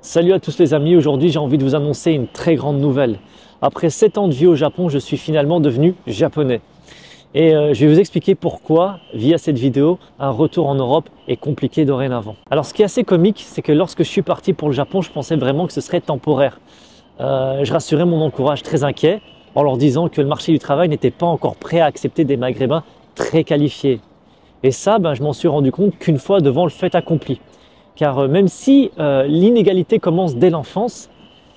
Salut à tous les amis, aujourd'hui j'ai envie de vous annoncer une très grande nouvelle. Après 7 ans de vie au Japon, je suis finalement devenu japonais. Et je vais vous expliquer pourquoi, via cette vidéo, un retour en Europe est compliqué dorénavant. Alors ce qui est assez comique, c'est que lorsque je suis parti pour le Japon, je pensais vraiment que ce serait temporaire. Je rassurais mon entourage très inquiet en leur disant que le marché du travail n'était pas encore prêt à accepter des Maghrébins très qualifiés. Et ça, je m'en suis rendu compte qu'une fois devant le fait accompli. Car même si l'inégalité commence dès l'enfance,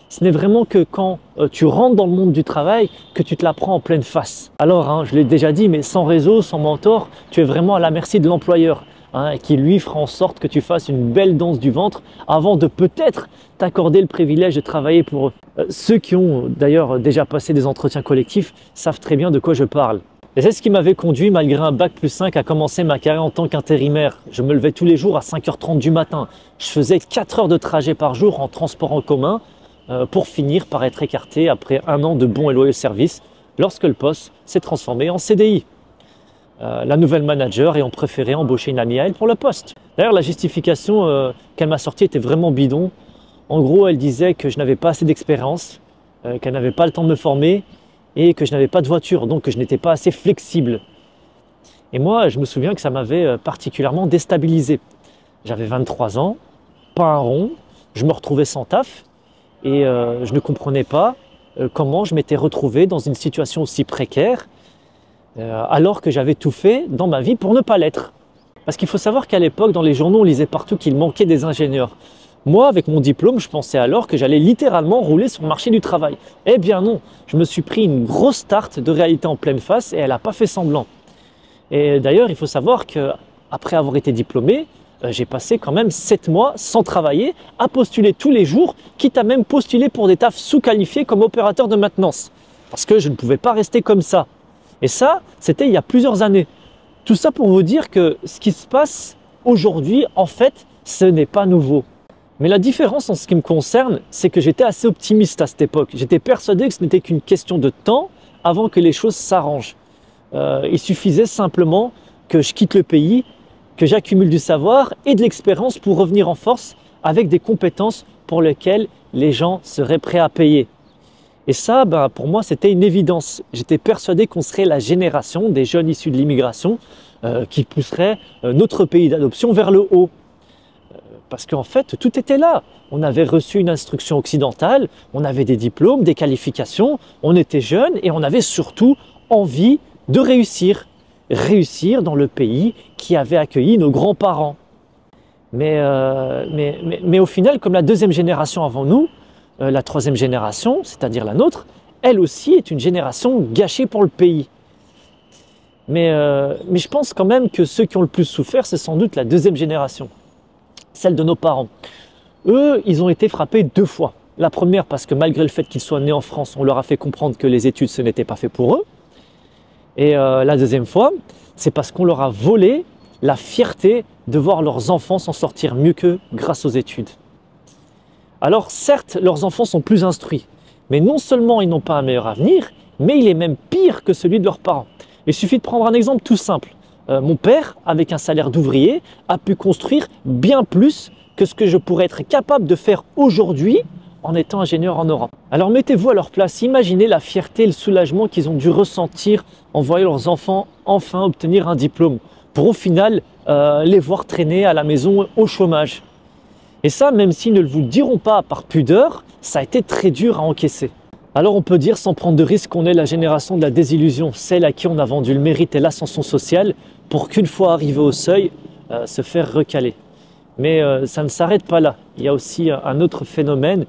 ce n'est vraiment que quand tu rentres dans le monde du travail que tu te la prends en pleine face. Alors, je l'ai déjà dit, mais sans réseau, sans mentor, tu es vraiment à la merci de l'employeur, qui lui fera en sorte que tu fasses une belle danse du ventre avant de peut-être t'accorder le privilège de travailler pour eux. Ceux qui ont d'ailleurs déjà passé des entretiens collectifs savent très bien de quoi je parle. Et c'est ce qui m'avait conduit, malgré un bac+5, à commencer ma carrière en tant qu'intérimaire. Je me levais tous les jours à 5h30 du matin. Je faisais 4 heures de trajet par jour en transport en commun pour finir par être écarté après 1 an de bons et loyaux services lorsque le poste s'est transformé en CDI. La nouvelle manager ayant préféré embaucher une amie à elle pour le poste. D'ailleurs, la justification qu'elle m'a sortie était vraiment bidon. En gros, elle disait que je n'avais pas assez d'expérience, qu'elle n'avait pas le temps de me former et que je n'avais pas de voiture, donc que je n'étais pas assez flexible. Et moi, je me souviens que ça m'avait particulièrement déstabilisé. J'avais 23 ans, pas un rond, je me retrouvais sans taf et je ne comprenais pas comment je m'étais retrouvé dans une situation aussi précaire alors que j'avais tout fait dans ma vie pour ne pas l'être. Parce qu'il faut savoir qu'à l'époque, dans les journaux, on lisait partout qu'il manquait des ingénieurs. Moi, avec mon diplôme, je pensais alors que j'allais littéralement rouler sur le marché du travail. Eh bien non, je me suis pris une grosse tarte de réalité en pleine face et elle n'a pas fait semblant. Et d'ailleurs, il faut savoir qu'après avoir été diplômé, j'ai passé quand même 7 mois sans travailler, à postuler tous les jours, quitte à même postuler pour des tafs sous-qualifiés comme opérateur de maintenance. Parce que je ne pouvais pas rester comme ça. Et ça, c'était il y a plusieurs années. Tout ça pour vous dire que ce qui se passe aujourd'hui, en fait, ce n'est pas nouveau. Mais la différence en ce qui me concerne, c'est que j'étais assez optimiste à cette époque. J'étais persuadé que ce n'était qu'une question de temps avant que les choses s'arrangent. Il suffisait simplement que je quitte le pays, que j'accumule du savoir et de l'expérience pour revenir en force avec des compétences pour lesquelles les gens seraient prêts à payer. Et ça, pour moi, c'était une évidence. J'étais persuadé qu'on serait la génération des jeunes issus de l'immigration qui pousserait notre pays d'adoption vers le haut. Parce qu'en fait, tout était là. On avait reçu une instruction occidentale, on avait des diplômes, des qualifications, on était jeunes et on avait surtout envie de réussir. Réussir dans le pays qui avait accueilli nos grands-parents. Mais au final, comme la deuxième génération avant nous, la troisième génération, c'est-à-dire la nôtre, elle aussi est une génération gâchée pour le pays. Mais je pense quand même que ceux qui ont le plus souffert, c'est sans doute la deuxième génération. Celle de nos parents. Eux, ils ont été frappés 2 fois. La première parce que malgré le fait qu'ils soient nés en France, on leur a fait comprendre que les études, ce n'était pas fait pour eux. Et la deuxième fois, c'est parce qu'on leur a volé la fierté de voir leurs enfants s'en sortir mieux qu'eux grâce aux études. Alors certes, leurs enfants sont plus instruits, mais non seulement ils n'ont pas un meilleur avenir, mais il est même pire que celui de leurs parents. Il suffit de prendre un exemple tout simple. Mon père, avec un salaire d'ouvrier, a pu construire bien plus que ce que je pourrais être capable de faire aujourd'hui en étant ingénieur en Europe. Alors mettez-vous à leur place, imaginez la fierté et le soulagement qu'ils ont dû ressentir en voyant leurs enfants enfin obtenir un diplôme, pour au final les voir traîner à la maison au chômage. Et ça, même s'ils ne vous le diront pas par pudeur, ça a été très dur à encaisser. Alors on peut dire sans prendre de risque qu'on est la génération de la désillusion, celle à qui on a vendu le mérite et l'ascension sociale pour qu'une fois arrivé au seuil, se faire recaler. Mais ça ne s'arrête pas là. Il y a aussi un autre phénomène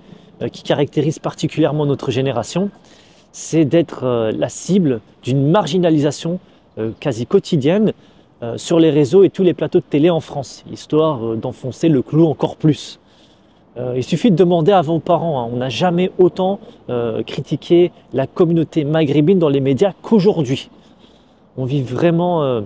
qui caractérise particulièrement notre génération, c'est d'être la cible d'une marginalisation quasi quotidienne sur les réseaux et tous les plateaux de télé en France, histoire d'enfoncer le clou encore plus. Il suffit de demander à vos parents, on n'a jamais autant critiqué la communauté maghrébine dans les médias qu'aujourd'hui. On vit vraiment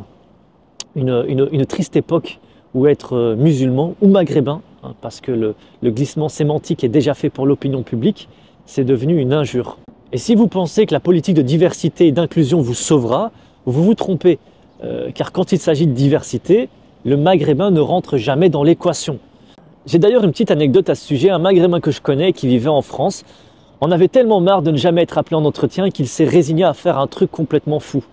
une triste époque où être musulman ou maghrébin, parce que le glissement sémantique est déjà fait pour l'opinion publique, c'est devenu une injure. Et si vous pensez que la politique de diversité et d'inclusion vous sauvera, vous vous trompez. Car quand il s'agit de diversité, le maghrébin ne rentre jamais dans l'équation. J'ai d'ailleurs une petite anecdote à ce sujet. Un Maghrébin que je connais qui vivait en France en avait tellement marre de ne jamais être appelé en entretien qu'il s'est résigné à faire un truc complètement fou.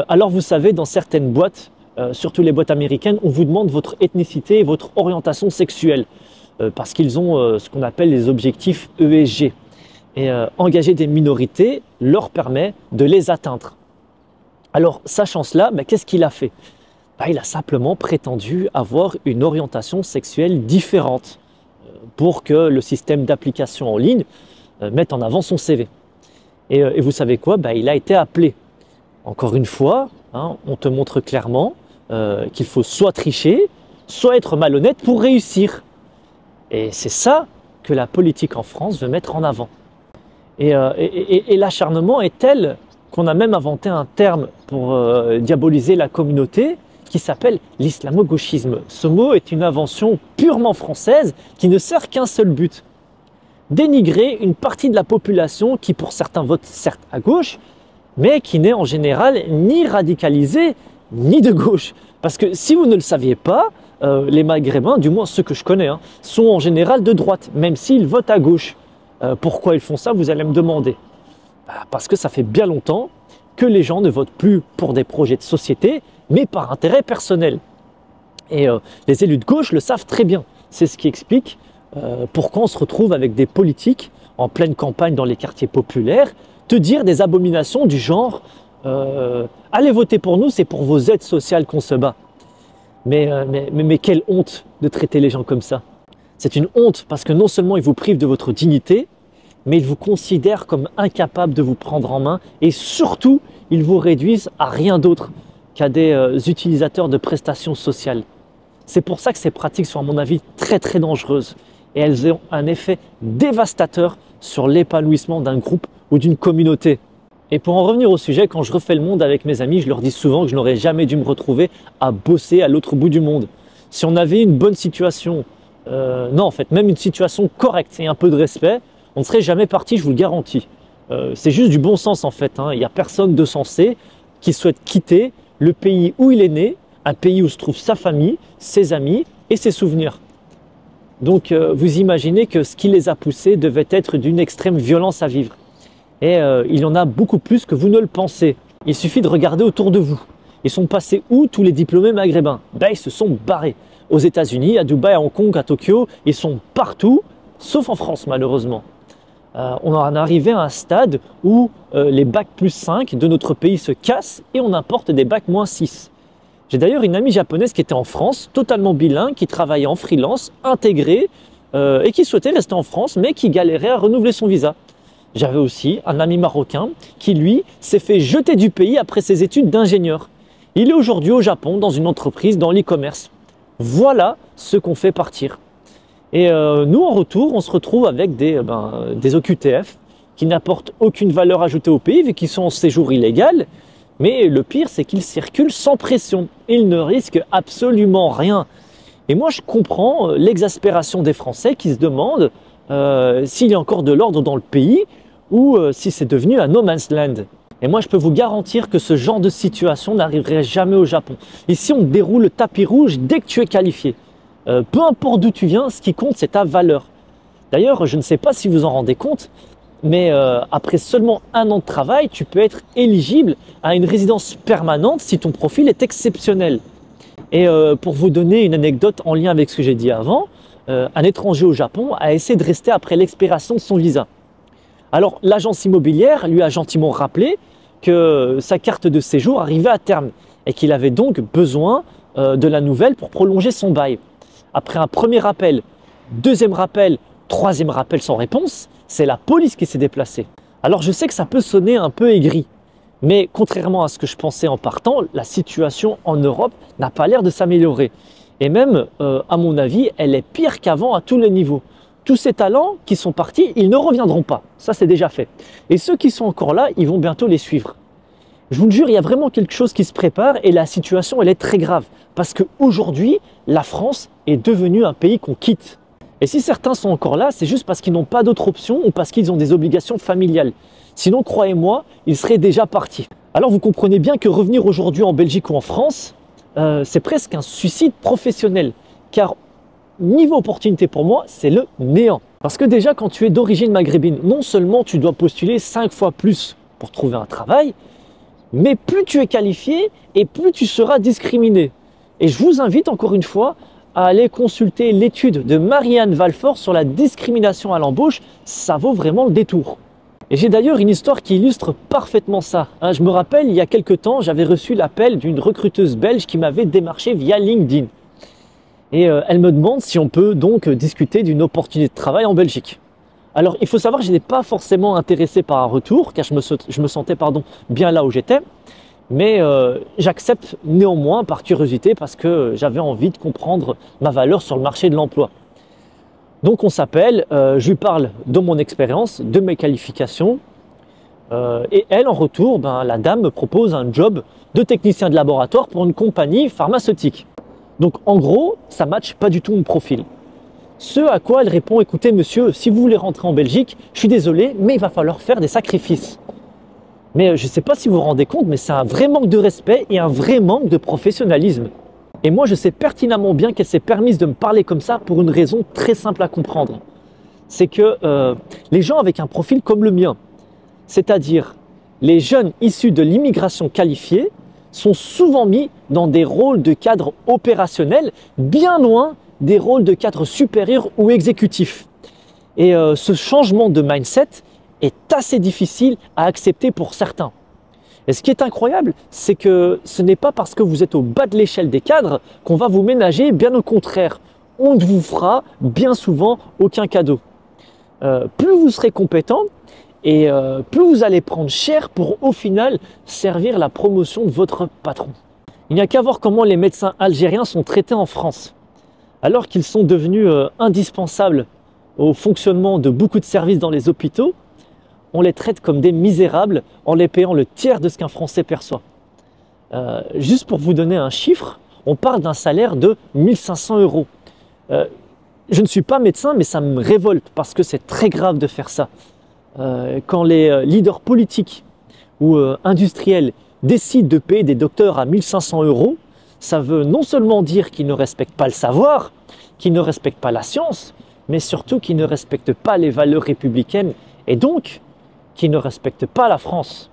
Alors vous savez, dans certaines boîtes, surtout les boîtes américaines, on vous demande votre ethnicité et votre orientation sexuelle parce qu'ils ont ce qu'on appelle les objectifs ESG. Et engager des minorités leur permet de les atteindre. Alors, sachant cela, qu'est-ce qu'il a fait? Il a simplement prétendu avoir une orientation sexuelle différente pour que le système d'application en ligne mette en avant son CV. Et vous savez quoi? Il a été appelé. Encore une fois, on te montre clairement qu'il faut soit tricher, soit être malhonnête pour réussir. Et c'est ça que la politique en France veut mettre en avant. Et l'acharnement est tel qu'on a même inventé un terme pour diaboliser la communauté qui s'appelle l'islamo-gauchisme. Ce mot est une invention purement française qui ne sert qu'un seul but: dénigrer une partie de la population qui pour certains vote certes à gauche, mais qui n'est en général ni radicalisée ni de gauche. Parce que si vous ne le saviez pas, les Maghrébins, du moins ceux que je connais, sont en général de droite, même s'ils votent à gauche. Pourquoi ils font ça, vous allez me demander? Parce que ça fait bien longtemps que les gens ne votent plus pour des projets de société, mais par intérêt personnel. Et les élus de gauche le savent très bien. C'est ce qui explique pourquoi on se retrouve avec des politiques en pleine campagne dans les quartiers populaires, te dire des abominations du genre allez voter pour nous, c'est pour vos aides sociales qu'on se bat. Mais quelle honte de traiter les gens comme ça. C'est une honte parce que non seulement ils vous privent de votre dignité, mais ils vous considèrent comme incapable de vous prendre en main et surtout, ils vous réduisent à rien d'autre qu'à des utilisateurs de prestations sociales. C'est pour ça que ces pratiques sont à mon avis très très dangereuses et elles ont un effet dévastateur sur l'épanouissement d'un groupe ou d'une communauté. Et pour en revenir au sujet, quand je refais le monde avec mes amis, je leur dis souvent que je n'aurais jamais dû me retrouver à bosser à l'autre bout du monde. Si on avait une bonne situation, non en fait, même une situation correcte et un peu de respect, on ne serait jamais parti, je vous le garantis. C'est juste du bon sens en fait. Il n'y a personne de sensé qui souhaite quitter le pays où il est né, un pays où se trouve sa famille, ses amis et ses souvenirs. Donc vous imaginez que ce qui les a poussés devait être d'une extrême violence à vivre. Et il y en a beaucoup plus que vous ne le pensez. Il suffit de regarder autour de vous. Ils sont passés où tous les diplômés maghrébins? Ils se sont barrés. Aux États-Unis, à Dubaï, à Hong Kong, à Tokyo, ils sont partout, sauf en France malheureusement. On en est arrivé à un stade où les bacs plus 5 de notre pays se cassent et on importe des bacs moins 6. J'ai d'ailleurs une amie japonaise qui était en France, totalement bilingue, qui travaillait en freelance, intégrée et qui souhaitait rester en France mais qui galérait à renouveler son visa. J'avais aussi un ami marocain qui, lui, s'est fait jeter du pays après ses études d'ingénieur. Il est aujourd'hui au Japon dans une entreprise dans l'e-commerce. Voilà ce qu'on fait partir. Et nous, en retour, on se retrouve avec des OQTF qui n'apportent aucune valeur ajoutée au pays vu qu'ils sont en séjour illégal. Mais le pire, c'est qu'ils circulent sans pression. Ils ne risquent absolument rien. Et moi, je comprends l'exaspération des Français qui se demandent s'il y a encore de l'ordre dans le pays ou si c'est devenu un no man's land. Et moi, je peux vous garantir que ce genre de situation n'arriverait jamais au Japon. Ici, on déroule le tapis rouge dès que tu es qualifié. Peu importe d'où tu viens, ce qui compte, c'est ta valeur. D'ailleurs, je ne sais pas si vous en rendez compte, mais après seulement 1 an de travail, tu peux être éligible à une résidence permanente si ton profil est exceptionnel. Et pour vous donner une anecdote en lien avec ce que j'ai dit avant, un étranger au Japon a essayé de rester après l'expiration de son visa. Alors, l'agence immobilière lui a gentiment rappelé que sa carte de séjour arrivait à terme et qu'il avait donc besoin de la nouvelle pour prolonger son bail. Après un premier appel, deuxième rappel, troisième rappel sans réponse, c'est la police qui s'est déplacée. Alors je sais que ça peut sonner un peu aigri, mais contrairement à ce que je pensais en partant, la situation en Europe n'a pas l'air de s'améliorer. Et même, à mon avis, elle est pire qu'avant à tous les niveaux. Tous ces talents qui sont partis, ils ne reviendront pas. Ça, c'est déjà fait. Et ceux qui sont encore là, ils vont bientôt les suivre. Je vous le jure, il y a vraiment quelque chose qui se prépare et la situation, elle est très grave. Parce qu'aujourd'hui, la France est devenue un pays qu'on quitte. Et si certains sont encore là, c'est juste parce qu'ils n'ont pas d'autre option ou parce qu'ils ont des obligations familiales. Sinon, croyez-moi, ils seraient déjà partis. Alors vous comprenez bien que revenir aujourd'hui en Belgique ou en France, c'est presque un suicide professionnel. Car niveau opportunité pour moi, c'est le néant. Parce que déjà, quand tu es d'origine maghrébine, non seulement tu dois postuler 5 fois plus pour trouver un travail, mais plus tu es qualifié et plus tu seras discriminé. Et je vous invite encore une fois à aller consulter l'étude de Marianne Valfort sur la discrimination à l'embauche. Ça vaut vraiment le détour. Et j'ai d'ailleurs une histoire qui illustre parfaitement ça. Je me rappelle, il y a quelques temps, j'avais reçu l'appel d'une recruteuse belge qui m'avait démarché via LinkedIn. Et elle me demande si on peut donc discuter d'une opportunité de travail en Belgique. Alors, il faut savoir que je n'étais pas forcément intéressé par un retour, car je me sentais bien là où j'étais. Mais j'accepte néanmoins par curiosité parce que j'avais envie de comprendre ma valeur sur le marché de l'emploi. Donc on s'appelle, je lui parle de mon expérience, de mes qualifications. Et elle, en retour, la dame me propose un job de technicien de laboratoire pour une compagnie pharmaceutique. Donc en gros, ça ne matche pas du tout mon profil. Ce à quoi elle répond, écoutez monsieur, si vous voulez rentrer en Belgique, je suis désolé, mais il va falloir faire des sacrifices. Mais je ne sais pas si vous vous rendez compte, mais c'est un vrai manque de respect et un vrai manque de professionnalisme. Et moi, je sais pertinemment bien qu'elle s'est permise de me parler comme ça pour une raison très simple à comprendre. C'est que les gens avec un profil comme le mien, c'est-à-dire les jeunes issus de l'immigration qualifiée, sont souvent mis dans des rôles de cadre opérationnels, bien loin des rôles de cadre supérieur ou exécutif. Et ce changement de mindset est assez difficile à accepter pour certains. Et ce qui est incroyable, c'est que ce n'est pas parce que vous êtes au bas de l'échelle des cadres qu'on va vous ménager, bien au contraire. On ne vous fera bien souvent aucun cadeau. Plus vous serez compétent et plus vous allez prendre cher pour au final servir la promotion de votre patron. Il n'y a qu'à voir comment les médecins algériens sont traités en France. Alors qu'ils sont devenus indispensables au fonctionnement de beaucoup de services dans les hôpitaux, on les traite comme des misérables en les payant le tiers de ce qu'un Français perçoit. Juste pour vous donner un chiffre, on parle d'un salaire de 1500 €. Je ne suis pas médecin, mais ça me révolte parce que c'est très grave de faire ça. Quand les leaders politiques ou industriels décident de payer des docteurs à 1500 €, ça veut non seulement dire qu'ils ne respectent pas le savoir, qu'ils ne respectent pas la science, mais surtout qu'ils ne respectent pas les valeurs républicaines et donc qu'ils ne respectent pas la France.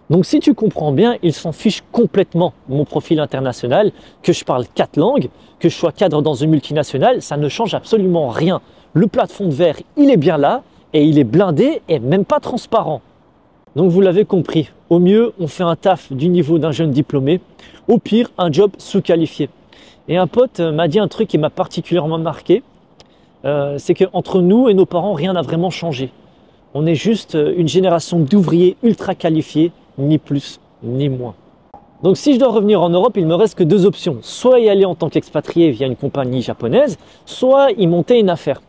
Donc si tu comprends bien, ils s'en fichent complètement de mon profil international, que je parle 4 langues, que je sois cadre dans une multinationale, ça ne change absolument rien. Le plafond de verre, il est bien là et il est blindé et même pas transparent. Donc vous l'avez compris, au mieux on fait un taf du niveau d'un jeune diplômé, au pire un job sous-qualifié. Et un pote m'a dit un truc qui m'a particulièrement marqué, c'est qu'entre nous et nos parents, rien n'a vraiment changé. On est juste une génération d'ouvriers ultra qualifiés, ni plus ni moins. Donc si je dois revenir en Europe, il me reste que 2 options. Soit y aller en tant qu'expatrié via une compagnie japonaise, soit y monter une affaire.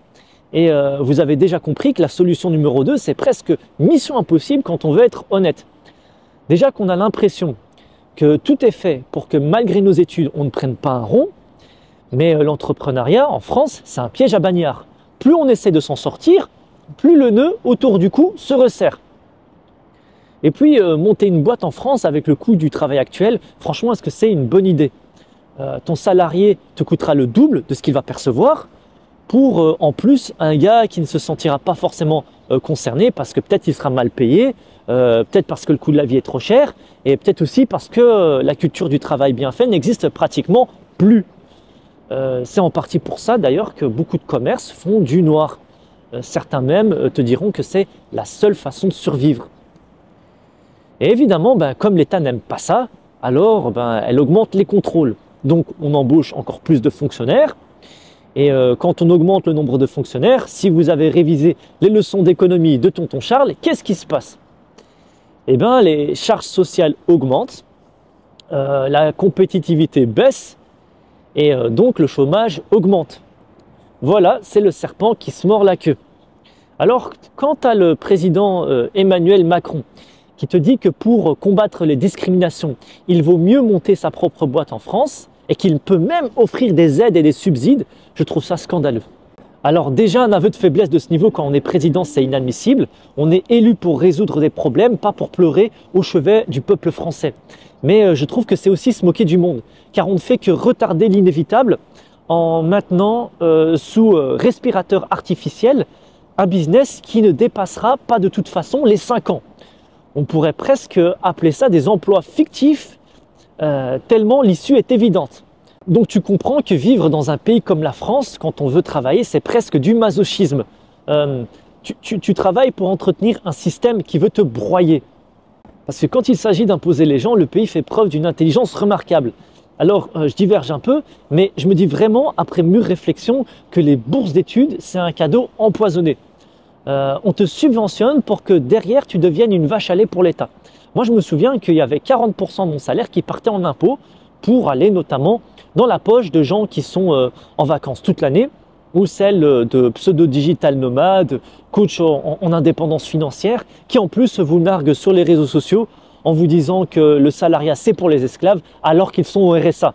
Et vous avez déjà compris que la solution numéro 2, c'est presque mission impossible quand on veut être honnête. Déjà qu'on a l'impression que tout est fait pour que malgré nos études, on ne prenne pas un rond, mais l'entrepreneuriat en France, c'est un piège à bagnards. Plus on essaie de s'en sortir, plus le nœud autour du cou se resserre. Et puis, monter une boîte en France avec le coût du travail actuel, franchement, est-ce que c'est une bonne idée? Ton salarié te coûtera le double de ce qu'il va percevoir pour, en plus, un gars qui ne se sentira pas forcément concerné parce que peut-être il sera mal payé, peut-être parce que le coût de la vie est trop cher et peut-être aussi parce que la culture du travail bien fait n'existe pratiquement plus. C'est en partie pour ça d'ailleurs que beaucoup de commerces font du noir. Certains même te diront que c'est la seule façon de survivre. Et évidemment, comme l'État n'aime pas ça, alors elle augmente les contrôles. Donc on embauche encore plus de fonctionnaires. Et quand on augmente le nombre de fonctionnaires, si vous avez révisé les leçons d'économie de tonton Charles, qu'est-ce qui se passe? Eh bien, les charges sociales augmentent, la compétitivité baisse et donc le chômage augmente. Voilà, c'est le serpent qui se mord la queue. Alors, quant à le président Emmanuel Macron, qui te dit que pour combattre les discriminations, il vaut mieux monter sa propre boîte en France et qu'il peut même offrir des aides et des subsides, je trouve ça scandaleux. Alors déjà, un aveu de faiblesse de ce niveau quand on est président, c'est inadmissible. On est élu pour résoudre des problèmes, pas pour pleurer au chevet du peuple français. Mais je trouve que c'est aussi se moquer du monde, car on ne fait que retarder l'inévitable en maintenant sous respirateur artificiel un business qui ne dépassera pas de toute façon les 5 ans. On pourrait presque appeler ça des emplois fictifs, tellement l'issue est évidente. Donc tu comprends que vivre dans un pays comme la France, quand on veut travailler, c'est presque du masochisme. Tu travailles pour entretenir un système qui veut te broyer. Parce que quand il s'agit d'imposer les gens, le pays fait preuve d'une intelligence remarquable. Alors, je diverge un peu, mais je me dis vraiment, après mûre réflexion, que les bourses d'études, c'est un cadeau empoisonné. On te subventionne pour que derrière, tu deviennes une vache à lait pour l'État. Moi, je me souviens qu'il y avait 40% de mon salaire qui partait en impôts pour aller notamment dans la poche de gens qui sont en vacances toute l'année, ou celle de pseudo-digital nomades, coach en indépendance financière, qui en plus vous narguent sur les réseaux sociaux en vous disant que le salariat c'est pour les esclaves alors qu'ils sont au RSA.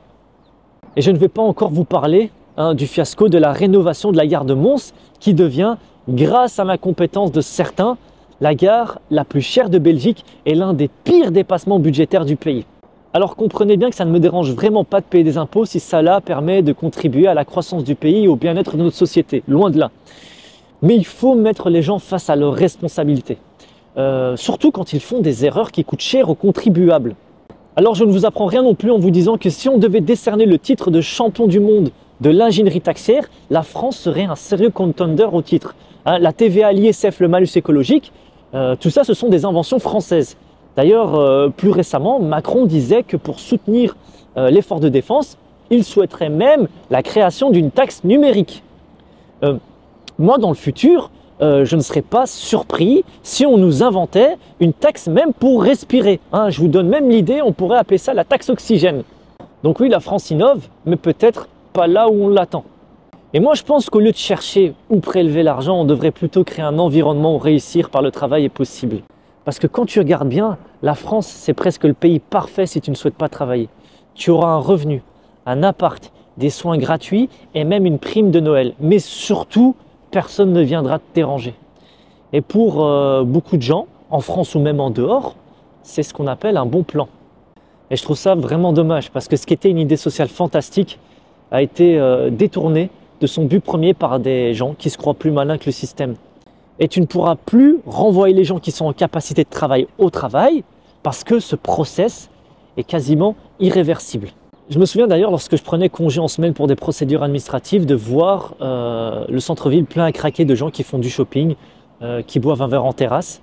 Et je ne vais pas encore vous parler du fiasco de la rénovation de la gare de Mons qui devient, grâce à l'incompétence de certains, la gare la plus chère de Belgique et l'un des pires dépassements budgétaires du pays. Alors comprenez bien que ça ne me dérange vraiment pas de payer des impôts si cela permet de contribuer à la croissance du pays et au bien-être de notre société, loin de là. Mais il faut mettre les gens face à leurs responsabilités, surtout quand ils font des erreurs qui coûtent cher aux contribuables. Alors je ne vous apprends rien non plus en vous disant que si on devait décerner le titre de champion du monde de l'ingénierie taxière, la France serait un sérieux contender au titre. La TVA, l'ISF, le malus écologique, tout ça ce sont des inventions françaises. D'ailleurs, plus récemment, Macron disait que pour soutenir l'effort de défense, il souhaiterait même la création d'une taxe numérique. Moi, dans le futur, je ne serais pas surpris si on nous inventait une taxe même pour respirer. Je vous donne même l'idée, on pourrait appeler ça la taxe oxygène. Donc oui, la France innove, mais peut-être pas là où on l'attend. Et moi, je pense qu'au lieu de chercher où prélever l'argent, on devrait plutôt créer un environnement où réussir par le travail est possible. Parce que quand tu regardes bien, la France, c'est presque le pays parfait si tu ne souhaites pas travailler. Tu auras un revenu, un appart, des soins gratuits et même une prime de Noël. Mais surtout, personne ne viendra te déranger. Et pour beaucoup de gens, en France ou même en dehors, c'est ce qu'on appelle un bon plan. Et je trouve ça vraiment dommage parce que ce qui était une idée sociale fantastique a été détourné de son but premier par des gens qui se croient plus malins que le système. Et tu ne pourras plus renvoyer les gens qui sont en capacité de travail au travail parce que ce process est quasiment irréversible. Je me souviens d'ailleurs lorsque je prenais congé en semaine pour des procédures administratives de voir le centre-ville plein à craquer de gens qui font du shopping, qui boivent un verre en terrasse.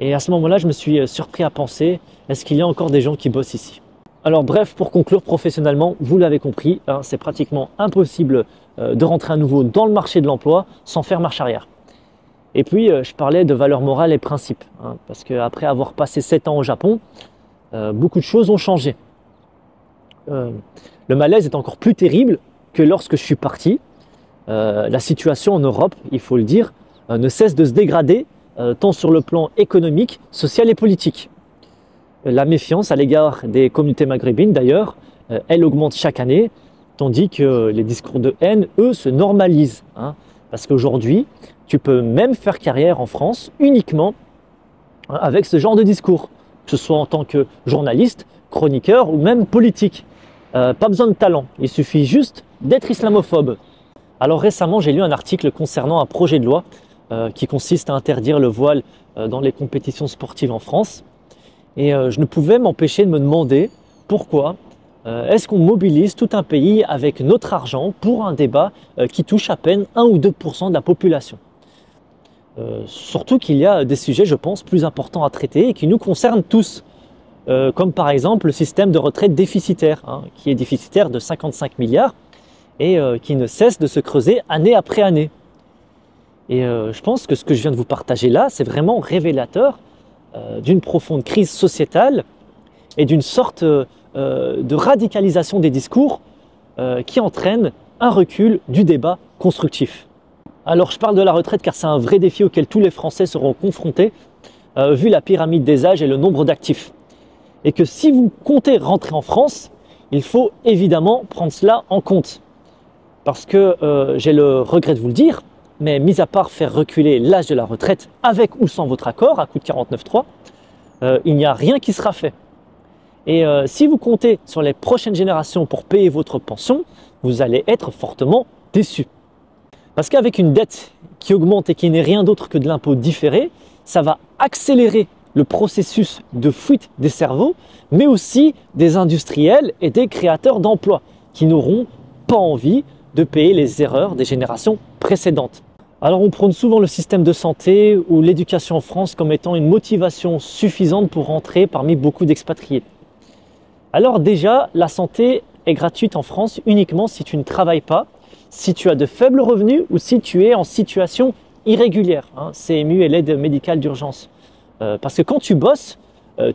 Et à ce moment-là, je me suis surpris à penser, est-ce qu'il y a encore des gens qui bossent ici? Alors bref, pour conclure professionnellement, vous l'avez compris, c'est pratiquement impossible de rentrer à nouveau dans le marché de l'emploi sans faire marche arrière. Et puis, je parlais de valeurs morales et principes, parce qu'après avoir passé 7 ans au Japon, beaucoup de choses ont changé. Le malaise est encore plus terrible que lorsque je suis parti. La situation en Europe, il faut le dire, ne cesse de se dégrader, tant sur le plan économique, social et politique. La méfiance à l'égard des communautés maghrébines, d'ailleurs, elle augmente chaque année, tandis que les discours de haine, eux, se normalisent. Parce qu'aujourd'hui, tu peux même faire carrière en France uniquement avec ce genre de discours, que ce soit en tant que journaliste, chroniqueur ou même politique. Pas besoin de talent, il suffit juste d'être islamophobe. Alors récemment, j'ai lu un article concernant un projet de loi qui consiste à interdire le voile dans les compétitions sportives en France. Et je ne pouvais m'empêcher de me demander pourquoi est-ce qu'on mobilise tout un pays avec notre argent pour un débat qui touche à peine 1 ou 2% de la population. Surtout qu'il y a des sujets, je pense, plus importants à traiter et qui nous concernent tous. Comme par exemple le système de retraite déficitaire, qui est déficitaire de 55 milliards et qui ne cesse de se creuser année après année. Et je pense que ce que je viens de vous partager là, c'est vraiment révélateur d'une profonde crise sociétale et d'une sorte de radicalisation des discours qui entraîne un recul du débat constructif. Alors je parle de la retraite car c'est un vrai défi auquel tous les Français seront confrontés vu la pyramide des âges et le nombre d'actifs. Et que si vous comptez rentrer en France, il faut évidemment prendre cela en compte. Parce que j'ai le regret de vous le dire, mais mis à part faire reculer l'âge de la retraite avec ou sans votre accord à coup de 49.3, il n'y a rien qui sera fait. Et si vous comptez sur les prochaines générations pour payer votre pension, vous allez être fortement déçu. Parce qu'avec une dette qui augmente et qui n'est rien d'autre que de l'impôt différé, ça va accélérer le processus de fuite des cerveaux, mais aussi des industriels et des créateurs d'emplois qui n'auront pas envie de payer les erreurs des générations précédentes. Alors on prône souvent le système de santé ou l'éducation en France comme étant une motivation suffisante pour rentrer parmi beaucoup d'expatriés. Alors déjà, la santé est gratuite en France uniquement si tu ne travailles pas, si tu as de faibles revenus ou si tu es en situation irrégulière, CMU et l'aide médicale d'urgence. Parce que quand tu bosses,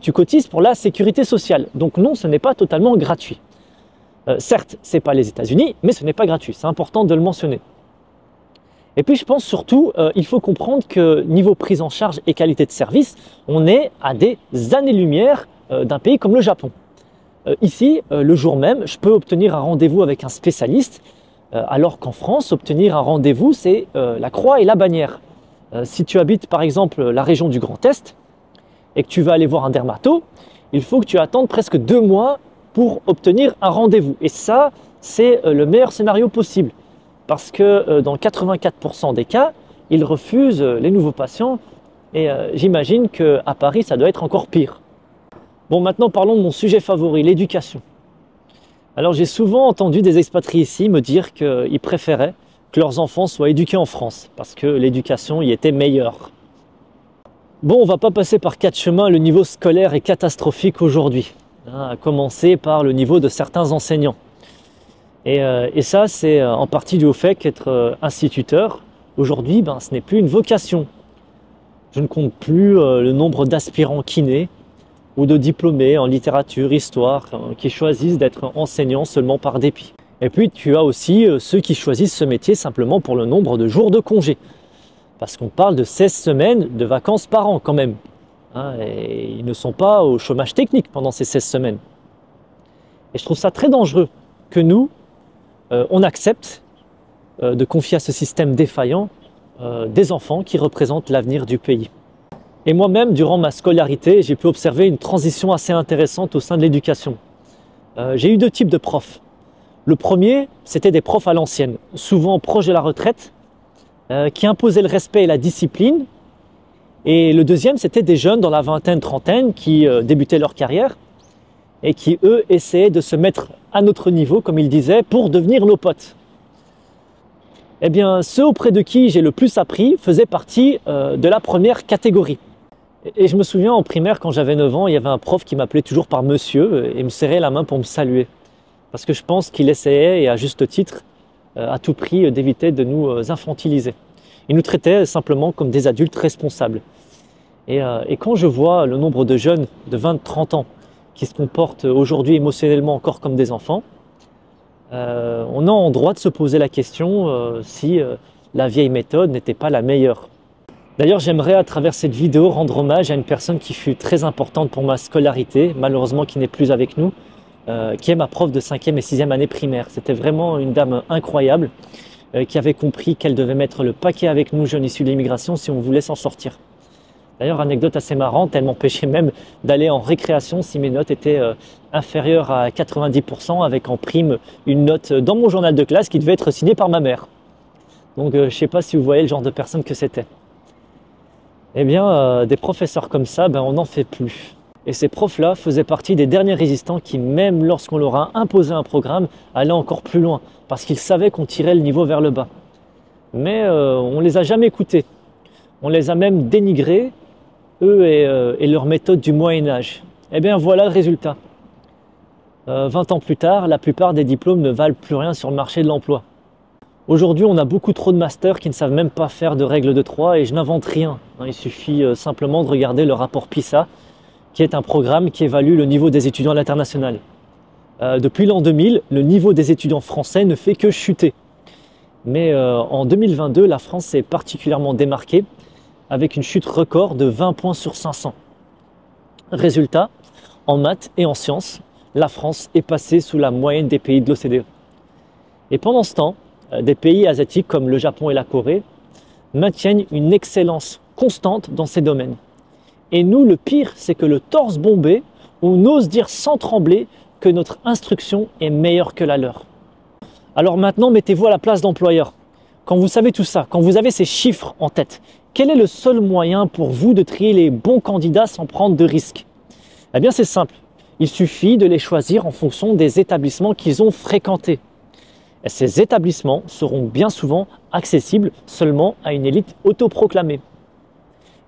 tu cotises pour la sécurité sociale. Donc non, ce n'est pas totalement gratuit. Certes, ce n'est pas les États-Unis, mais ce n'est pas gratuit. C'est important de le mentionner. Et puis je pense surtout, il faut comprendre que niveau prise en charge et qualité de service, on est à des années-lumière d'un pays comme le Japon. Ici, le jour même, je peux obtenir un rendez-vous avec un spécialiste, alors qu'en France, obtenir un rendez-vous, c'est la croix et la bannière. Si tu habites par exemple la région du Grand Est et que tu vas aller voir un dermato, il faut que tu attendes presque 2 mois pour obtenir un rendez-vous. Et ça, c'est le meilleur scénario possible. Parce que dans 84% des cas, ils refusent les nouveaux patients et j'imagine qu'à Paris, ça doit être encore pire. Bon, maintenant parlons de mon sujet favori, l'éducation. Alors j'ai souvent entendu des expatriés ici me dire qu'ils préféraient que leurs enfants soient éduqués en France parce que l'éducation y était meilleure. Bon, on ne va pas passer par 4 chemins, le niveau scolaire est catastrophique aujourd'hui, à commencer par le niveau de certains enseignants. Et ça, c'est en partie dû au fait qu'être instituteur, aujourd'hui, ce n'est plus une vocation. Je ne compte plus le nombre d'aspirants kinés ou de diplômés en littérature, histoire, qui choisissent d'être enseignants seulement par dépit. Et puis, tu as aussi ceux qui choisissent ce métier simplement pour le nombre de jours de congé. Parce qu'on parle de 16 semaines de vacances par an quand même. Et ils ne sont pas au chômage technique pendant ces 16 semaines. Et je trouve ça très dangereux que nous, on accepte de confier à ce système défaillant des enfants qui représentent l'avenir du pays. Et moi-même, durant ma scolarité, j'ai pu observer une transition assez intéressante au sein de l'éducation. J'ai eu 2 types de profs. Le premier, c'était des profs à l'ancienne, souvent proches de la retraite, qui imposaient le respect et la discipline. Et le deuxième, c'était des jeunes dans la vingtaine, trentaine qui débutaient leur carrière et qui, eux, essayaient de se mettre à notre niveau, comme ils disaient, pour devenir nos potes. Eh bien, ceux auprès de qui j'ai le plus appris faisaient partie de la première catégorie. Et je me souviens en primaire, quand j'avais 9 ans, il y avait un prof qui m'appelait toujours par monsieur et me serrait la main pour me saluer. Parce que je pense qu'il essayait, et à juste titre, à tout prix, d'éviter de nous infantiliser. Il nous traitait simplement comme des adultes responsables. Et quand je vois le nombre de jeunes de 20-30 ans qui se comportent aujourd'hui émotionnellement encore comme des enfants, on a en droit de se poser la question si la vieille méthode n'était pas la meilleure. D'ailleurs, j'aimerais à travers cette vidéo rendre hommage à une personne qui fut très importante pour ma scolarité, malheureusement qui n'est plus avec nous, qui est ma prof de 5e et 6e année primaire. C'était vraiment une dame incroyable qui avait compris qu'elle devait mettre le paquet avec nous, jeunes issus de l'immigration, si on voulait s'en sortir. D'ailleurs, anecdote assez marrante, elle m'empêchait même d'aller en récréation si mes notes étaient inférieures à 90%, avec en prime une note dans mon journal de classe qui devait être signée par ma mère. Donc je ne sais pas si vous voyez le genre de personne que c'était. Eh bien, des professeurs comme ça, on n'en fait plus. Et ces profs-là faisaient partie des derniers résistants qui, même lorsqu'on leur a imposé un programme, allaient encore plus loin, parce qu'ils savaient qu'on tirait le niveau vers le bas. Mais on ne les a jamais écoutés. On les a même dénigrés, eux et leur méthode du Moyen-Âge. Eh bien, voilà le résultat. 20 ans plus tard, la plupart des diplômes ne valent plus rien sur le marché de l'emploi. Aujourd'hui, on a beaucoup trop de masters qui ne savent même pas faire de règles de 3 et je n'invente rien. Il suffit simplement de regarder le rapport PISA, qui est un programme qui évalue le niveau des étudiants à l'international. Depuis l'an 2000, le niveau des étudiants français ne fait que chuter. Mais en 2022, la France s'est particulièrement démarquée avec une chute record de 20 points sur 500. Résultat, en maths et en sciences, la France est passée sous la moyenne des pays de l'OCDE. Et pendant ce temps, des pays asiatiques comme le Japon et la Corée maintiennent une excellence constante dans ces domaines. Et nous, le pire, c'est que le torse bombé, on ose dire sans trembler que notre instruction est meilleure que la leur. Alors maintenant, mettez-vous à la place d'employeur. Quand vous savez tout ça, quand vous avez ces chiffres en tête, quel est le seul moyen pour vous de trier les bons candidats sans prendre de risques? Eh bien, c'est simple. Il suffit de les choisir en fonction des établissements qu'ils ont fréquentés. Et ces établissements seront bien souvent accessibles seulement à une élite autoproclamée.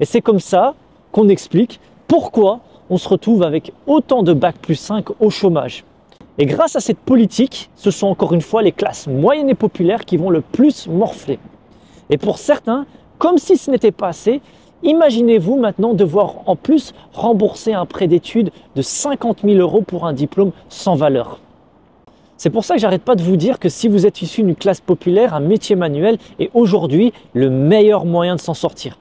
Et c'est comme ça qu'on explique pourquoi on se retrouve avec autant de bac+5 au chômage. Et grâce à cette politique, ce sont encore une fois les classes moyennes et populaires qui vont le plus morfler. Et pour certains, comme si ce n'était pas assez, imaginez-vous maintenant devoir en plus rembourser un prêt d'études de 50 000 € pour un diplôme sans valeur. C'est pour ça que j'arrête pas de vous dire que si vous êtes issu d'une classe populaire, un métier manuel est aujourd'hui le meilleur moyen de s'en sortir.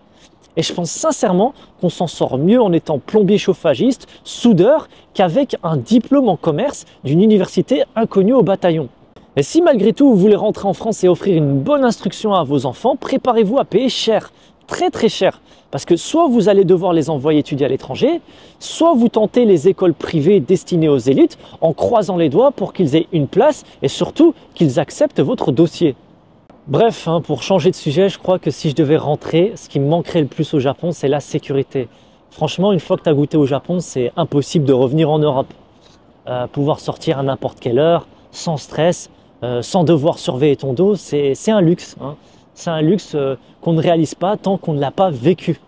Et je pense sincèrement qu'on s'en sort mieux en étant plombier chauffagiste, soudeur, qu'avec un diplôme en commerce d'une université inconnue au bataillon. Et si malgré tout vous voulez rentrer en France et offrir une bonne instruction à vos enfants, préparez-vous à payer cher, très très cher. Parce que soit vous allez devoir les envoyer étudier à l'étranger, soit vous tentez les écoles privées destinées aux élites en croisant les doigts pour qu'ils aient une place et surtout qu'ils acceptent votre dossier. Bref, pour changer de sujet, je crois que si je devais rentrer, ce qui me manquerait le plus au Japon, c'est la sécurité. Franchement, une fois que tu as goûté au Japon, c'est impossible de revenir en Europe. Pouvoir sortir à n'importe quelle heure, sans stress, sans devoir surveiller ton dos, c'est un luxe. C'est un luxe qu'on ne réalise pas tant qu'on ne l'a pas vécu.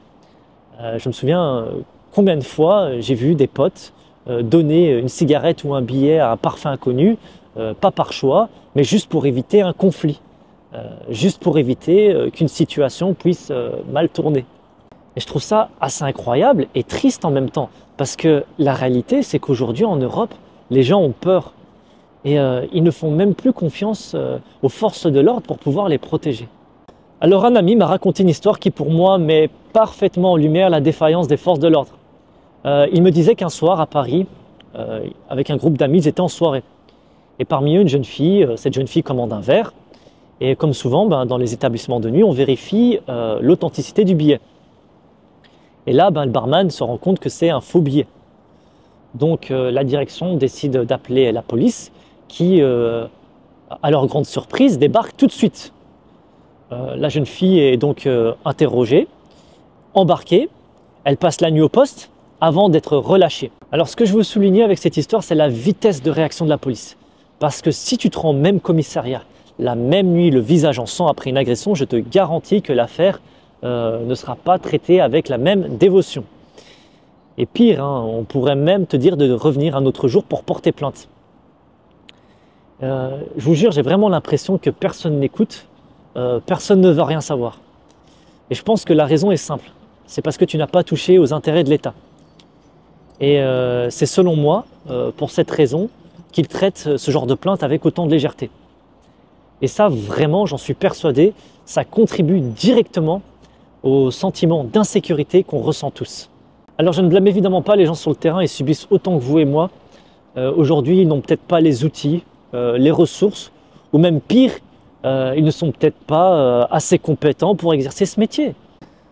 Je me souviens combien de fois j'ai vu des potes donner une cigarette ou un billet à un parfum inconnu, pas par choix, mais juste pour éviter un conflit. Juste pour éviter qu'une situation puisse mal tourner. Et je trouve ça assez incroyable et triste en même temps, parce que la réalité, c'est qu'aujourd'hui en Europe, les gens ont peur et ils ne font même plus confiance aux forces de l'ordre pour pouvoir les protéger. Alors un ami m'a raconté une histoire qui pour moi met parfaitement en lumière la défaillance des forces de l'ordre. Il me disait qu'un soir à Paris, avec un groupe d'amis, ils étaient en soirée. Et parmi eux, une jeune fille, cette jeune fille commande un verre. Et comme souvent, dans les établissements de nuit, on vérifie l'authenticité du billet. Et là, le barman se rend compte que c'est un faux billet. Donc la direction décide d'appeler la police qui, à leur grande surprise, débarque tout de suite. La jeune fille est donc interrogée, embarquée, elle passe la nuit au poste avant d'être relâchée. Alors ce que je veux souligner avec cette histoire, c'est la vitesse de réaction de la police. Parce que si tu te rends au même commissariat, la même nuit, le visage en sang après une agression, je te garantis que l'affaire ne sera pas traitée avec la même dévotion. Et pire, on pourrait même te dire de revenir un autre jour pour porter plainte. Je vous jure, j'ai vraiment l'impression que personne n'écoute, personne ne veut rien savoir. Et je pense que la raison est simple, c'est parce que tu n'as pas touché aux intérêts de l'État. Et c'est selon moi, pour cette raison, qu'ils traitent ce genre de plainte avec autant de légèreté. Et ça, vraiment, j'en suis persuadé, ça contribue directement au sentiment d'insécurité qu'on ressent tous. Alors je ne blâme évidemment pas les gens sur le terrain, ils subissent autant que vous et moi. Aujourd'hui, ils n'ont peut-être pas les outils, les ressources, ou même pire, ils ne sont peut-être pas assez compétents pour exercer ce métier.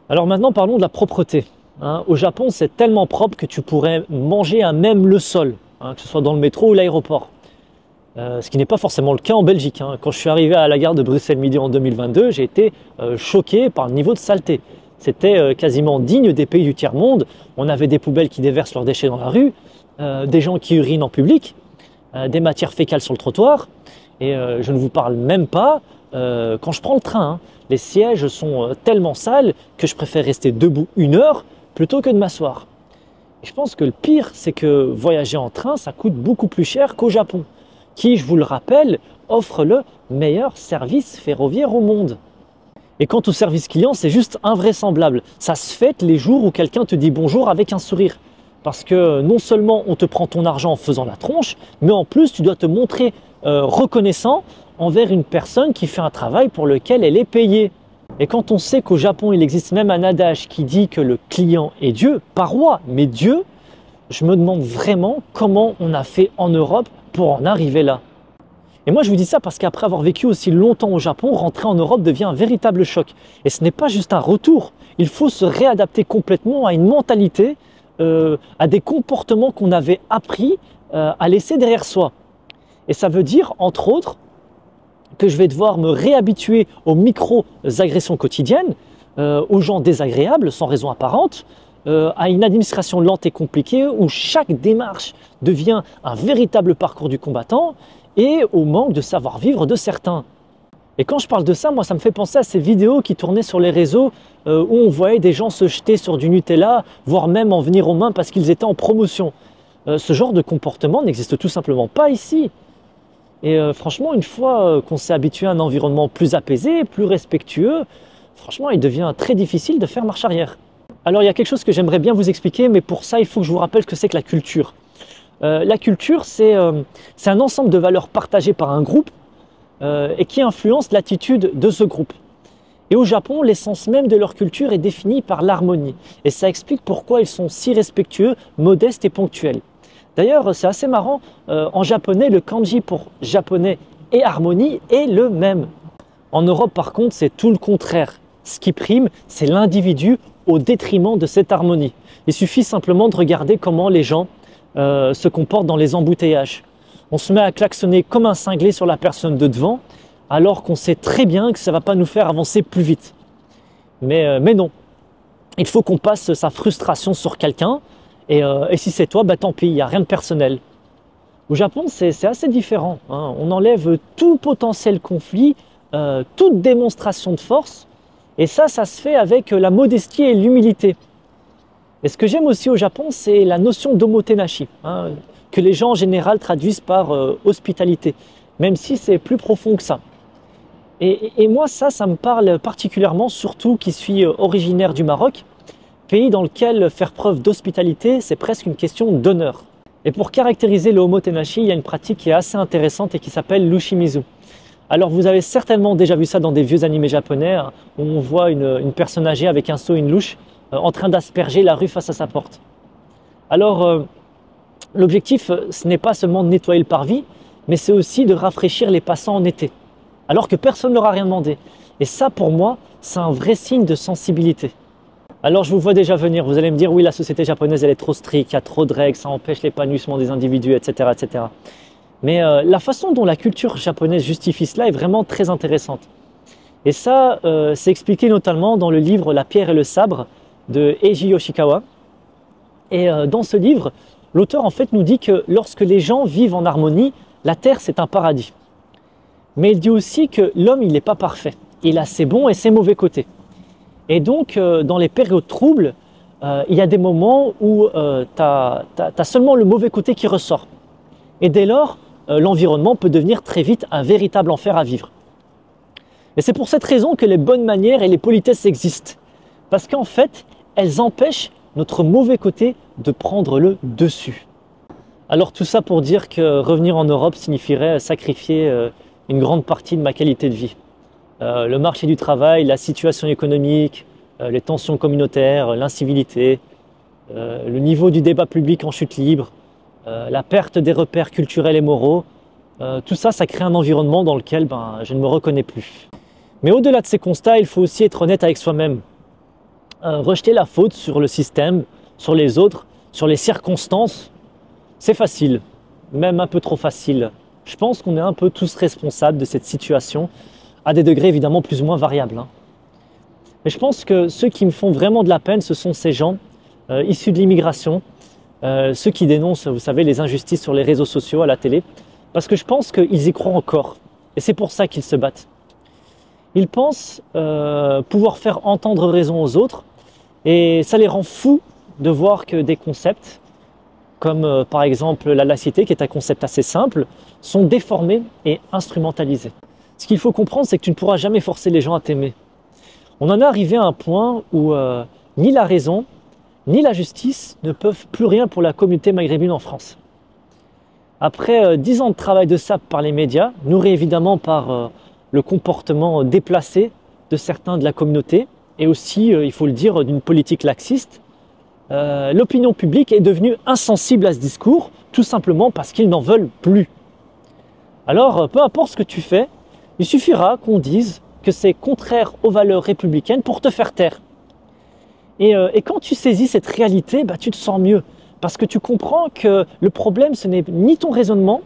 Alors maintenant, parlons de la propreté. Au Japon, c'est tellement propre que tu pourrais manger à même le sol, que ce soit dans le métro ou l'aéroport. Ce qui n'est pas forcément le cas en Belgique. Quand je suis arrivé à la gare de Bruxelles-Midi en 2022, j'ai été choqué par le niveau de saleté. C'était quasiment digne des pays du tiers-monde. On avait des poubelles qui déversent leurs déchets dans la rue, des gens qui urinent en public, des matières fécales sur le trottoir. Et je ne vous parle même pas quand je prends le train. Les sièges sont tellement sales que je préfère rester debout 1 heure plutôt que de m'asseoir. Et je pense que le pire, c'est que voyager en train, ça coûte beaucoup plus cher qu'au Japon, qui, je vous le rappelle, offre le meilleur service ferroviaire au monde. Et quant au service client, c'est juste invraisemblable. Ça se fête les jours où quelqu'un te dit bonjour avec un sourire. Parce que non seulement on te prend ton argent en faisant la tronche, mais en plus tu dois te montrer reconnaissant envers une personne qui fait un travail pour lequel elle est payée. Et quand on sait qu'au Japon, il existe même un adage qui dit que le client est Dieu, pas roi, mais Dieu, je me demande vraiment comment on a fait en Europe pour en arriver là. Et moi je vous dis ça parce qu'après avoir vécu aussi longtemps au Japon, rentrer en Europe devient un véritable choc. Et ce n'est pas juste un retour, il faut se réadapter complètement à une mentalité à des comportements qu'on avait appris à laisser derrière soi. Et ça veut dire, entre autres, que je vais devoir me réhabituer aux micro-agressions quotidiennes, aux gens désagréables sans raison apparente, à une administration lente et compliquée où chaque démarche devient un véritable parcours du combattant et au manque de savoir-vivre de certains. Et quand je parle de ça, moi ça me fait penser à ces vidéos qui tournaient sur les réseaux où on voyait des gens se jeter sur du Nutella, voire même en venir aux mains parce qu'ils étaient en promotion. Ce genre de comportement n'existe tout simplement pas ici. Et franchement, une fois qu'on s'est habitué à un environnement plus apaisé, plus respectueux, franchement, il devient très difficile de faire marche arrière. Alors, il y a quelque chose que j'aimerais bien vous expliquer, mais pour ça, il faut que je vous rappelle ce que c'est que la culture. La culture, c'est un ensemble de valeurs partagées par un groupe et qui influence l'attitude de ce groupe. Et au Japon, l'essence même de leur culture est définie par l'harmonie. Et ça explique pourquoi ils sont si respectueux, modestes et ponctuels. D'ailleurs, c'est assez marrant, en japonais, le kanji pour japonais et harmonie est le même. En Europe, par contre, c'est tout le contraire. Ce qui prime, c'est l'individu au détriment de cette harmonie. Il suffit simplement de regarder comment les gens se comportent dans les embouteillages. On se met à klaxonner comme un cinglé sur la personne de devant, alors qu'on sait très bien que ça ne va pas nous faire avancer plus vite. Mais non, il faut qu'on passe sa frustration sur quelqu'un, et si c'est toi, bah tant pis, il n'y a rien de personnel. Au Japon, c'est assez différent, hein. On enlève tout potentiel conflit, toute démonstration de force, et ça se fait avec la modestie et l'humilité. Et ce que j'aime aussi au Japon, c'est la notion d'omotenashi, hein, que les gens en général traduisent par hospitalité, même si c'est plus profond que ça. Et moi, ça me parle particulièrement, surtout qui suis originaire du Maroc, pays dans lequel faire preuve d'hospitalité, c'est presque une question d'honneur. Et pour caractériser le omotenashi, il y a une pratique qui est assez intéressante et qui s'appelle l'ushimizu. Alors vous avez certainement déjà vu ça dans des vieux animés japonais, hein, où on voit une personne âgée avec un seau et une louche en train d'asperger la rue face à sa porte. Alors l'objectif, ce n'est pas seulement de nettoyer le parvis, mais c'est aussi de rafraîchir les passants en été, alors que personne ne leur a rien demandé. Et ça, pour moi, c'est un vrai signe de sensibilité. Alors je vous vois déjà venir, vous allez me dire oui, la société japonaise elle est trop stricte, il y a trop de règles, ça empêche l'épanouissement des individus, etc. etc. Mais la façon dont la culture japonaise justifie cela est vraiment très intéressante. Et ça, c'est expliqué notamment dans le livre La pierre et le sabre de Eiji Yoshikawa. Et dans ce livre, l'auteur en fait nous dit que lorsque les gens vivent en harmonie, la terre c'est un paradis. Mais il dit aussi que l'homme il n'est pas parfait, il a ses bons et ses mauvais côtés. Et donc, dans les périodes troubles, il y a des moments où tu as seulement le mauvais côté qui ressort. Et dès lors, l'environnement peut devenir très vite un véritable enfer à vivre. Et c'est pour cette raison que les bonnes manières et les politesses existent. Parce qu'en fait, elles empêchent notre mauvais côté de prendre le dessus. Alors tout ça pour dire que revenir en Europe signifierait sacrifier une grande partie de ma qualité de vie. Le marché du travail, la situation économique, les tensions communautaires, l'incivilité, le niveau du débat public en chute libre, la perte des repères culturels et moraux, tout ça, ça crée un environnement dans lequel je ne me reconnais plus. Mais au-delà de ces constats, il faut aussi être honnête avec soi-même. Rejeter la faute sur le système, sur les autres, sur les circonstances, c'est facile, même un peu trop facile. Je pense qu'on est un peu tous responsables de cette situation, à des degrés évidemment plus ou moins variables. Mais je pense que ceux qui me font vraiment de la peine, ce sont ces gens issus de l'immigration, ceux qui dénoncent, vous savez, les injustices sur les réseaux sociaux, à la télé, parce que je pense qu'ils y croient encore. Et c'est pour ça qu'ils se battent. Ils pensent pouvoir faire entendre raison aux autres, et ça les rend fous de voir que des concepts, comme par exemple la laïcité, qui est un concept assez simple, sont déformés et instrumentalisés. Ce qu'il faut comprendre, c'est que tu ne pourras jamais forcer les gens à t'aimer. On en est arrivé à un point où ni la raison, ni la justice ne peuvent plus rien pour la communauté maghrébine en France. Après 10 ans de travail de sape par les médias, nourri évidemment par le comportement déplacé de certains de la communauté, et aussi, il faut le dire, d'une politique laxiste, l'opinion publique est devenue insensible à ce discours, tout simplement parce qu'ils n'en veulent plus. Alors, peu importe ce que tu fais, il suffira qu'on dise que c'est contraire aux valeurs républicaines pour te faire taire. Et quand tu saisis cette réalité, bah, tu te sens mieux. Parce que tu comprends que le problème, ce n'est ni ton raisonnement,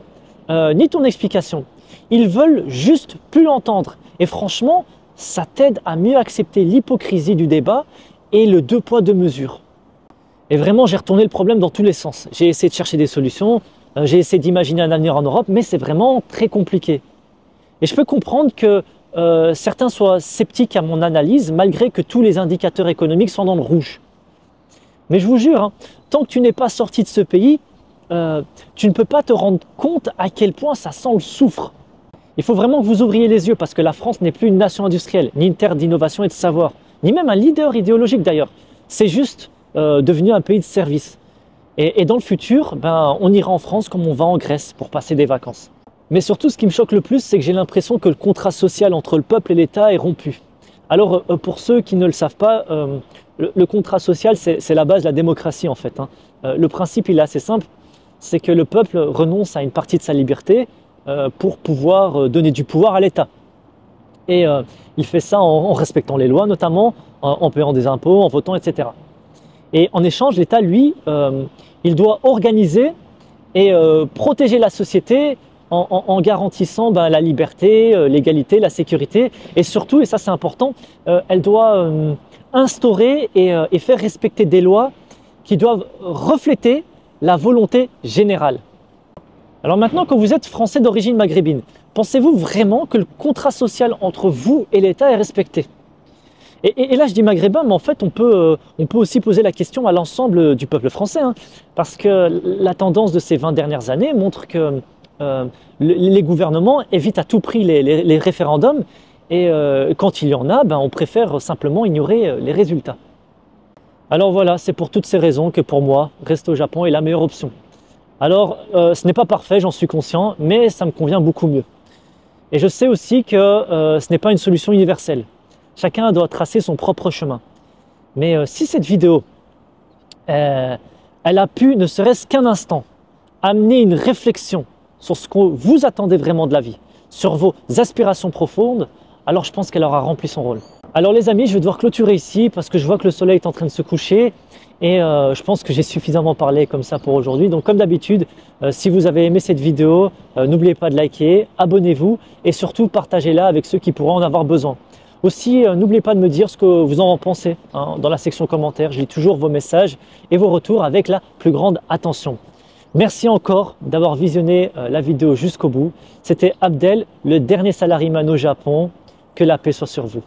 ni ton explication. Ils veulent juste plus l'entendre. Et franchement, ça t'aide à mieux accepter l'hypocrisie du débat et le deux poids, deux mesures. Et vraiment, j'ai retourné le problème dans tous les sens. J'ai essayé de chercher des solutions, j'ai essayé d'imaginer un avenir en Europe, mais c'est vraiment très compliqué. Et je peux comprendre que certains soient sceptiques à mon analyse, malgré que tous les indicateurs économiques sont dans le rouge. Mais je vous jure, hein, tant que tu n'es pas sorti de ce pays, tu ne peux pas te rendre compte à quel point ça sent le soufre. Il faut vraiment que vous ouvriez les yeux parce que la France n'est plus une nation industrielle, ni une terre d'innovation et de savoir, ni même un leader idéologique d'ailleurs. C'est juste devenu un pays de service. Et dans le futur, ben, on ira en France comme on va en Grèce pour passer des vacances. Mais surtout, ce qui me choque le plus, c'est que j'ai l'impression que le contrat social entre le peuple et l'État est rompu. Alors, pour ceux qui ne le savent pas, le contrat social, c'est la base de la démocratie en fait. Hein. Le principe, il est assez simple, c'est que le peuple renonce à une partie de sa liberté pour pouvoir donner du pouvoir à l'État. Et il fait ça en respectant les lois, notamment en payant des impôts, en votant, etc. Et en échange, l'État, lui, il doit organiser et protéger la société en garantissant ben, la liberté, l'égalité, la sécurité. Et surtout, et ça c'est important, elle doit instaurer et faire respecter des lois qui doivent refléter la volonté générale. Alors maintenant, quand vous êtes français d'origine maghrébine, pensez-vous vraiment que le contrat social entre vous et l'État est respecté? Et là, je dis maghrébin, mais en fait, on peut aussi poser la question à l'ensemble du peuple français, hein, parce que la tendance de ces 20 dernières années montre que les gouvernements évitent à tout prix les référendums, et quand il y en a, ben, on préfère simplement ignorer les résultats. Alors voilà, c'est pour toutes ces raisons que pour moi, rester au Japon est la meilleure option. Alors, ce n'est pas parfait, j'en suis conscient, mais ça me convient beaucoup mieux. Et je sais aussi que ce n'est pas une solution universelle. Chacun doit tracer son propre chemin. Mais si cette vidéo, elle a pu, ne serait-ce qu'un instant, amener une réflexion sur ce que vous attendez vraiment de la vie, sur vos aspirations profondes, alors je pense qu'elle aura rempli son rôle. Alors les amis, je vais devoir clôturer ici parce que je vois que le soleil est en train de se coucher et je pense que j'ai suffisamment parlé comme ça pour aujourd'hui. Donc comme d'habitude, si vous avez aimé cette vidéo, n'oubliez pas de liker, abonnez-vous et surtout partagez-la avec ceux qui pourront en avoir besoin. Aussi, n'oubliez pas de me dire ce que vous en pensez hein, dans la section commentaires. Je lis toujours vos messages et vos retours avec la plus grande attention. Merci encore d'avoir visionné la vidéo jusqu'au bout. C'était Abdel, le dernier salariman au Japon. Que la paix soit sur vous.